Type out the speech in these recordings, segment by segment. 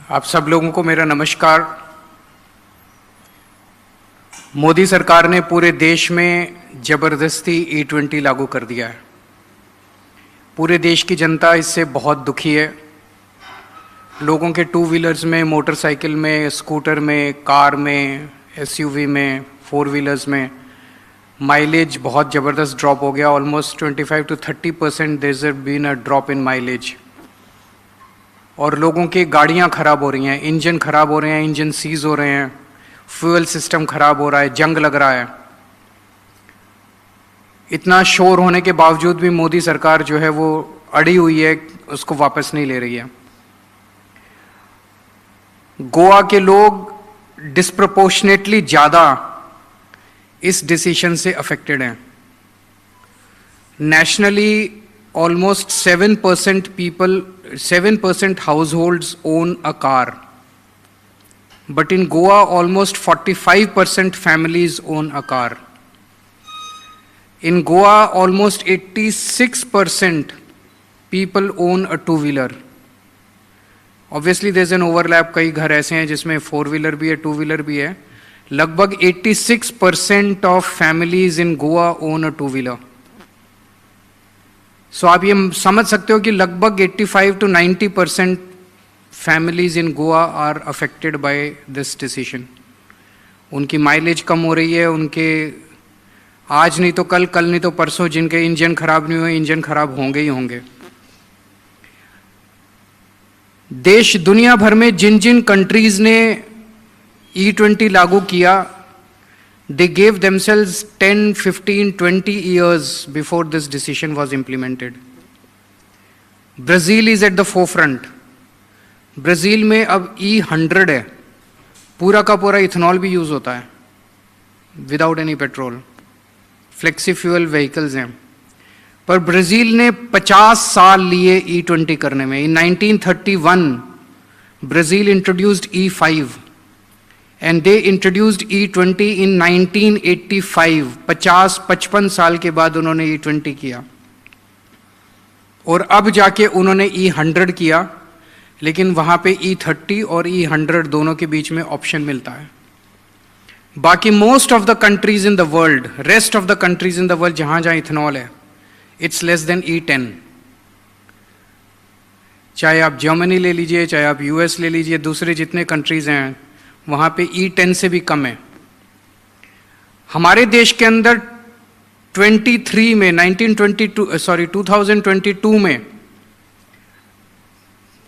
आप सब लोगों को मेरा नमस्कार। मोदी सरकार ने पूरे देश में जबरदस्ती E20 लागू कर दिया है। पूरे देश की जनता इससे बहुत दुखी है। लोगों के टू व्हीलर्स में, मोटरसाइकिल में, स्कूटर में, कार में, SUV में, फोर व्हीलर्स में माइलेज बहुत ज़बरदस्त ड्रॉप हो गया। Almost 25 to 30% there has been a drop in mileage. और लोगों की गाड़ियां खराब हो रही हैं, इंजन खराब हो रहे हैं, इंजन सीज हो रहे हैं, फ्यूल सिस्टम खराब हो रहा है, जंग लग रहा है। इतना शोर होने के बावजूद भी मोदी सरकार जो है वो अड़ी हुई है, उसको वापस नहीं ले रही है। गोवा के लोग डिस्प्रपोर्शनेटली ज़्यादा इस डिसीजन से अफेक्टेड हैं। Nationally almost 7% households own a car, but in Goa almost 45% families own a car. In Goa almost 86% people own a two-wheeler. Obviously there's an overlap, कई घर ऐसे हैं जिसमें फोर व्हीलर भी है, टू व्हीलर भी है। लगभग 86% of families in Goa own a two-wheeler. सो आप ये समझ सकते हो कि लगभग 85 to 90% families in Goa are affected by this decision. उनकी माइलेज कम हो रही है, उनके आज नहीं तो कल, कल नहीं तो परसों जिनके इंजन खराब नहीं हुए, इंजन खराब होंगे ही होंगे। देश दुनिया भर में जिन जिन कंट्रीज ने E20 लागू किया, they gave themselves 10, 15, 20 years before this decision was implemented. Brazil is at the forefront. Brazil में अब E100 है, पूरा का पूरा इथेनॉल भी यूज़ होता है without any petrol. Flexi fuel vehicles हैं। पर ब्राज़ील ने 50 साल लिए E20 करने में। इन 1931 Brazil introduced E5 and they introduced E20 in 1985। 55 साल के बाद उन्होंने E20 किया और अब जाके उन्होंने E100 किया, लेकिन वहाँ पे E30 और E100 दोनों के बीच में ऑप्शन मिलता है। बाकी most of the countries in the world, rest of the countries in the world जहाँ जहाँ इथेनॉल है, इट्स लेस देन E10। चाहे आप जर्मनी ले लीजिए, चाहे आप US ले लीजिए, दूसरे जितने कंट्रीज हैं वहाँ पे E10 से भी कम है। हमारे देश के अंदर 2022 में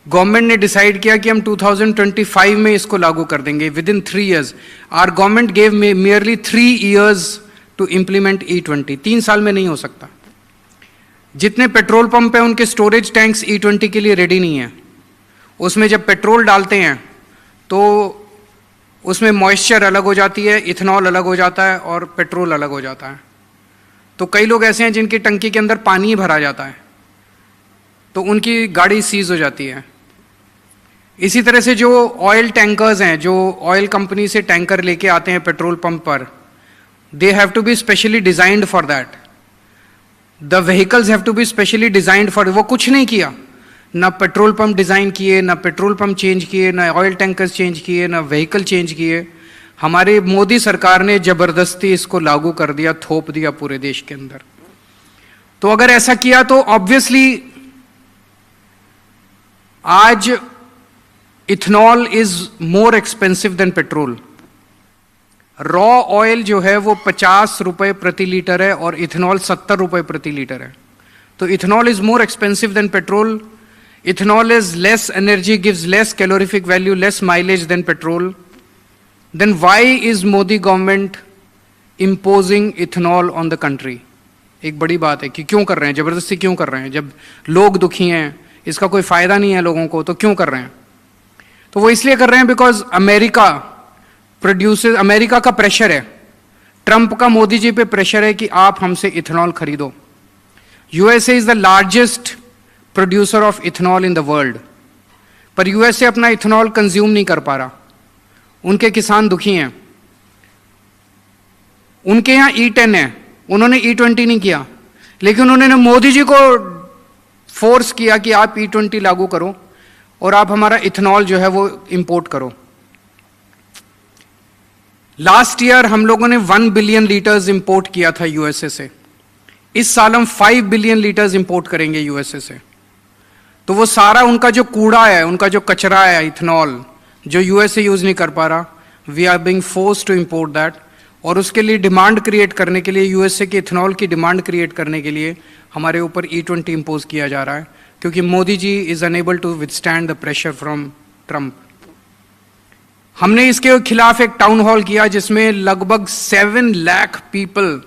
गवर्नमेंट ने डिसाइड किया कि हम 2025 में इसको लागू कर देंगे, within 3 years। Our government gave merely 3 years to implement E20। 3 साल में नहीं हो सकता। जितने पेट्रोल पंप है उनके स्टोरेज टैंक्स E20 के लिए रेडी नहीं है। उसमें जब पेट्रोल डालते हैं तो उसमें मॉइस्चर अलग हो जाती है, इथेनॉल अलग हो जाता है और पेट्रोल अलग हो जाता है। तो कई लोग ऐसे हैं जिनकी टंकी के अंदर पानी ही भरा जाता है, तो उनकी गाड़ी सीज हो जाती है। इसी तरह से जो ऑयल टैंकर्स हैं, जो ऑयल कंपनी से टैंकर लेके आते हैं पेट्रोल पंप पर, they have to be specially designed for that. The vehicles have to be specially designed for. वो कुछ नहीं किया, ना पेट्रोल पंप डिज़ाइन किए, ना पेट्रोल पंप चेंज किए, ना ऑयल टैंकर्स चेंज किए, ना व्हीकल चेंज किए। हमारे मोदी सरकार ने ज़बरदस्ती इसको लागू कर दिया, थोप दिया पूरे देश के अंदर। तो अगर ऐसा किया तो ऑब्वियसली आज ethanol is more expensive than petrol. Raw oil जो है वो 50 रुपए प्रति लीटर है और इथेनॉल 70 रुपए प्रति लीटर है। तो ethanol is more expensive than petrol. Ethanol is less energy, gives less calorific value, less mileage than petrol. Then why is Modi government imposing ethanol on the country? एक बड़ी बात है कि क्यों कर रहे हैं, जबरदस्ती क्यों कर रहे हैं? जब लोग दुखी हैं, इसका कोई फायदा नहीं है लोगों को, तो क्यों कर रहे हैं? तो वो इसलिए कर रहे हैं बिकॉज अमेरिका का प्रेशर है, ट्रंप का मोदी जी पे प्रेशर है कि आप हमसे इथेनॉल खरीदो। USA is the largest producer of ethanol in the world, पर USA अपना इथेनॉल कंज्यूम नहीं कर पा रहा। उनके किसान दुखी हैं। उनके यहाँ E10 है, उन्होंने E20 नहीं किया, लेकिन उन्होंने मोदी जी को फोर्स किया कि आप E20 लागू करो और आप हमारा इथेनॉल जो है वो इंपोर्ट करो। लास्ट ईयर हम लोगों ने 1 बिलियन लीटर्स इंपोर्ट किया था यूएसए से। इस साल हम 5 बिलियन लीटर्स इंपोर्ट करेंगे यूएसए से। तो वो सारा उनका जो कूड़ा है, उनका जो कचरा है, इथेनॉल जो यूएसए यूज नहीं कर पा रहा, we are being forced to import that. और उसके लिए डिमांड क्रिएट करने के लिए, यूएसए के इथेनॉल की डिमांड क्रिएट करने के लिए हमारे ऊपर E20 इंपोज किया जा रहा है, क्योंकि Modi ji is unable to withstand the pressure from Trump. हमने इसके खिलाफ एक टाउन हॉल किया जिसमें लगभग 7 lakh people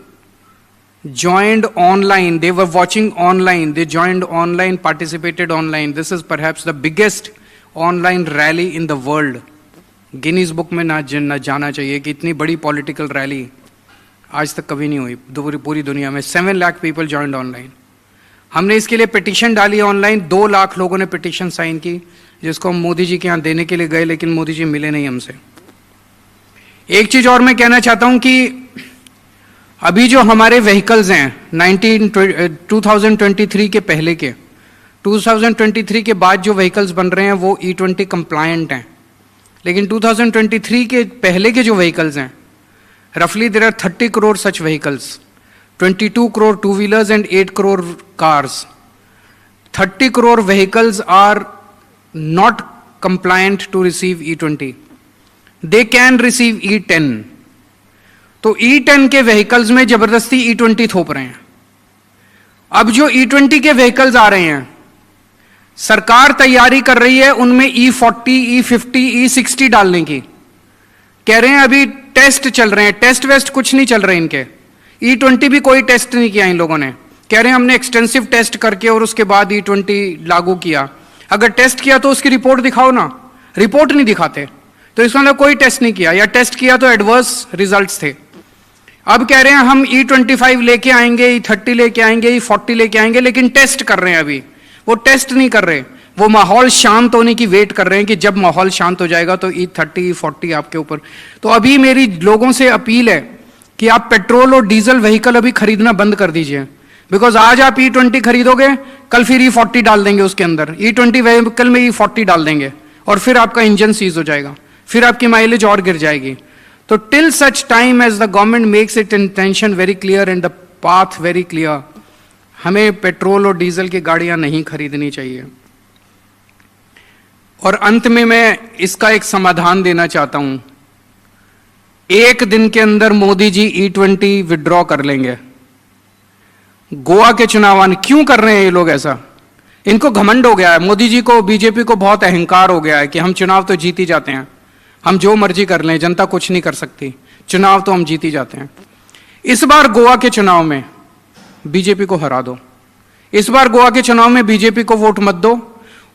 joined online. They were watching online. They joined online, participated online. This is perhaps the biggest online rally in the world. Guinness book में ना जाना चाहिए कि इतनी बड़ी पॉलिटिकल रैली आज तक कभी नहीं हुई पूरी दुनिया में। 7 लाख पीपल जॉइंड ऑनलाइन। हमने इसके लिए पिटीशन डाली ऑनलाइन, 2 लाख लोगों ने पिटीशन साइन की, जिसको हम मोदी जी के यहाँ देने के लिए गए, लेकिन मोदी जी मिले नहीं हमसे। एक चीज और मैं कहना चाहता हूं कि अभी जो हमारे व्हीकल्स हैं 2023 के पहले के, 2023 के बाद जो व्हीकल्स बन रहे हैं वो E20 कंप्लायंट हैं, लेकिन 2023 के पहले के जो व्हीकल्स हैं, रफली there are 30 crore such vehicles, 22 crore two wheelers and 8 crore cars. 30 crore vehicles are not compliant to receive E20। They can receive E10। तो E10 के व्हीकल्स में जबरदस्ती E20 थोप रहे हैं। अब जो E20 के व्हीकल्स आ रहे हैं, सरकार तैयारी कर रही है उनमें E40, E50, E60 डालने की। कह रहे हैं अभी टेस्ट चल रहे हैं, टेस्ट वेस्ट कुछ नहीं चल रहे इनके। E20 भी कोई टेस्ट नहीं किया इन लोगों ने। कह रहे हैं हमने एक्सटेंसिव टेस्ट करके और उसके बाद E20 लागू किया। अगर टेस्ट किया तो उसकी रिपोर्ट दिखाओ ना, रिपोर्ट नहीं दिखाते, तो इसका मतलब कोई टेस्ट नहीं किया, या टेस्ट किया तो एडवर्स रिजल्ट्स थे। अब कह रहे हैं हम E25 लेके आएंगे, E30 लेके आएंगे, E40 लेके आएंगे, लेकिन टेस्ट कर रहे हैं। अभी वो टेस्ट नहीं कर रहे, वो माहौल शांत होने की वेट कर रहे हैं कि जब माहौल शांत हो जाएगा तो E30, E40 आपके ऊपर। तो अभी मेरी लोगों से अपील है कि आप पेट्रोल और डीजल व्हीकल अभी खरीदना बंद कर दीजिए, बिकॉज आज आप E20 खरीदोगे, कल फिर E40 डाल देंगे उसके अंदर, E20 व्हीकल में E40 डाल देंगे, और फिर आपका इंजन सीज हो जाएगा, फिर आपकी माइलेज और गिर जाएगी। तो till such time as the government makes it intention very clear and the path very clear, हमें पेट्रोल और डीजल की गाड़ियां नहीं खरीदनी चाहिए। और अंत में मैं इसका एक समाधान देना चाहता हूं। एक दिन के अंदर मोदी जी E20 विड्रॉ कर लेंगे। गोवा के चुनाव क्यों कर रहे हैं ये लोग ऐसा? इनको घमंड हो गया है, मोदी जी को, बीजेपी को बहुत अहंकार हो गया है कि हम चुनाव तो जीत ही जाते हैं, हम जो मर्जी कर लें, जनता कुछ नहीं कर सकती, चुनाव तो हम जीत ही जाते हैं। इस बार गोवा के चुनाव में बीजेपी को हरा दो। इस बार गोवा के चुनाव में बीजेपी को वोट मत दो,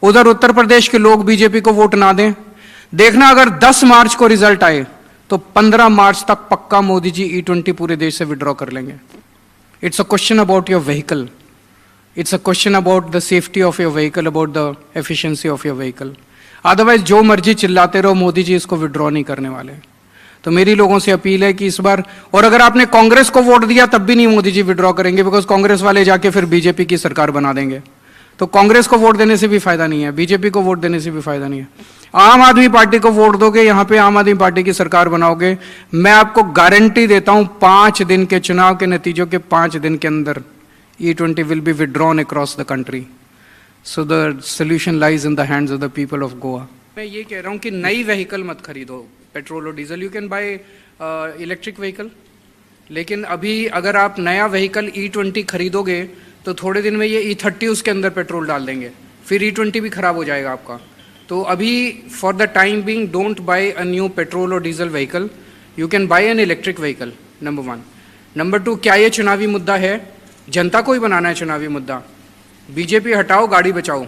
उधर उत्तर प्रदेश के लोग बीजेपी को वोट ना दें। देखना अगर 10 मार्च को रिजल्ट आए तो 15 मार्च तक पक्का मोदी जी E20 पूरे देश से विड्रॉ कर लेंगे। It's a question about your vehicle, it's a question about the safety of your vehicle, about the efficiency of your vehicle. Otherwise जो मर्जी चिल्लाते रहो, मोदी जी इसको विड्रॉ नहीं करने वाले। तो मेरी लोगों से अपील है कि इस बार, और अगर आपने कांग्रेस को वोट दिया तब भी नहीं मोदी जी विड्रॉ करेंगे, बिकॉज कांग्रेस वाले जाके फिर बीजेपी की सरकार बना देंगे। तो कांग्रेस को वोट देने से भी फायदा नहीं है, बीजेपी को वोट देने से भी फायदा नहीं है। आम आदमी पार्टी को वोट दोगे, यहां पे आम आदमी पार्टी की सरकार बनाओगे, मैं आपको गारंटी देता हूं 5 दिन के चुनाव के नतीजों के 5 दिन के अंदर E20 will be withdrawn across the country. So the solution lies in the hands of the people of Goa. मैं ये कह रहा हूं कि नई व्हीकल मत खरीदो, पेट्रोल और diesel, you can by electric vehicle. लेकिन अभी अगर आप नया व्हीकल E20 खरीदोगे तो थोड़े दिन में ये E30 उसके अंदर पेट्रोल डाल देंगे, फिर E20 भी खराब हो जाएगा आपका। तो अभी for the time being don't buy a new petrol और diesel vehicle, you can buy an electric vehicle, number 1। Number 2, क्या ये चुनावी मुद्दा है? जनता को ही बनाना है चुनावी मुद्दा। बीजेपी हटाओ, गाड़ी बचाओ।